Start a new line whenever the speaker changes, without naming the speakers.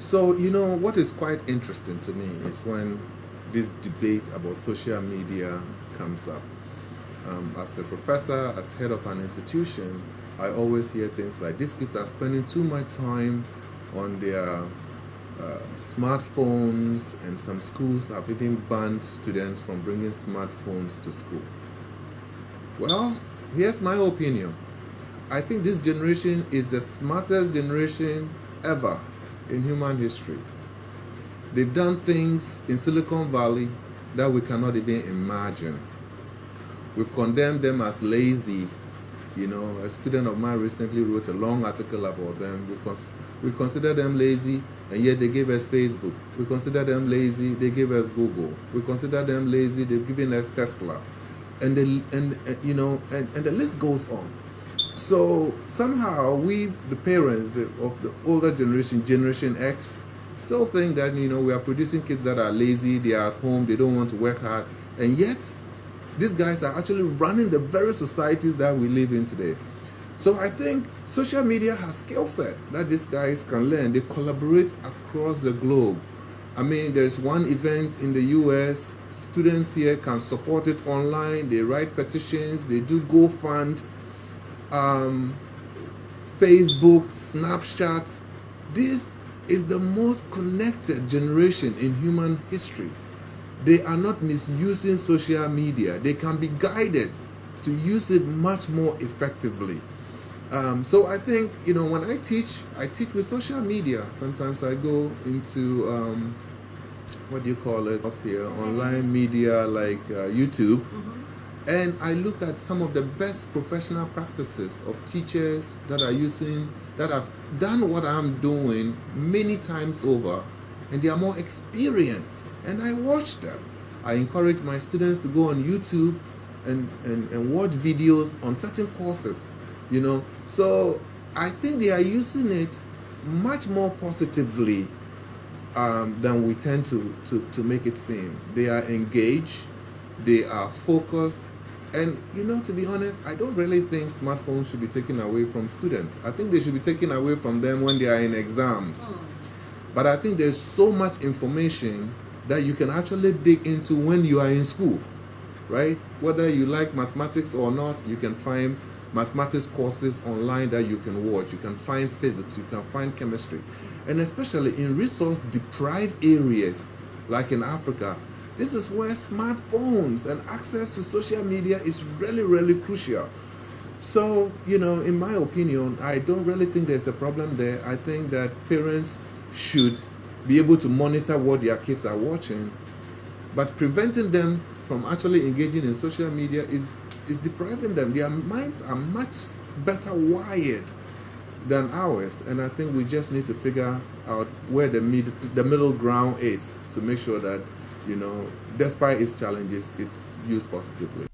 So, what is quite interesting to me is when this debate about social media comes up. As a professor, as head of an institution, I always hear things like these kids are spending too much time on their smartphones, and some schools have even banned students from bringing smartphones to school. Well, here's my opinion. I think this generation is the smartest generation ever in human history. They've done things in Silicon Valley that we cannot even imagine. We've condemned them as lazy. A student of mine recently wrote a long article about them because we consider them lazy, and yet they gave us Facebook. We consider them lazy, they gave us Google. We consider them lazy, they've given us Tesla. And the list goes on. So somehow we, the parents of the older generation, Generation X, still think that we are producing kids that are lazy, they are at home, they don't want to work hard, and yet these guys are actually running the very societies that we live in today. So I think social media has skill set that these guys can learn. They collaborate across the globe. I mean, there's one event in the US, students here can support it online, they write petitions, they do GoFund, Facebook, Snapchat. This is the most connected generation in human history. They are not misusing social media. They can be guided to use it much more effectively. So I think, when I teach with social media. Sometimes I go into, what do you call it out here, online media like YouTube. And I look at some of the best professional practices of teachers that have done what I'm doing many times over, and they are more experienced. And I watch them. I encourage my students to go on YouTube and watch videos on certain courses, So I think they are using it much more positively than we tend to make it seem. They are engaged, they are focused, and to be honest, I don't really think smartphones should be taken away from students. I think they should be taken away from them when they are in exams. But I think there's so much information that you can actually dig into when you are in school, right? Whether you like mathematics or not, you can find mathematics courses online that you can watch. You can find physics, you can find chemistry. And especially in resource-deprived areas, like in Africa, this is where smartphones and access to social media is really, really crucial. So, in my opinion, I don't really think there's a problem there. I think that parents should be able to monitor what their kids are watching, but preventing them from actually engaging in social media is depriving them. Their minds are much better wired than ours, and I think we just need to figure out where the middle ground is to make sure that despite its challenges, it's used positively.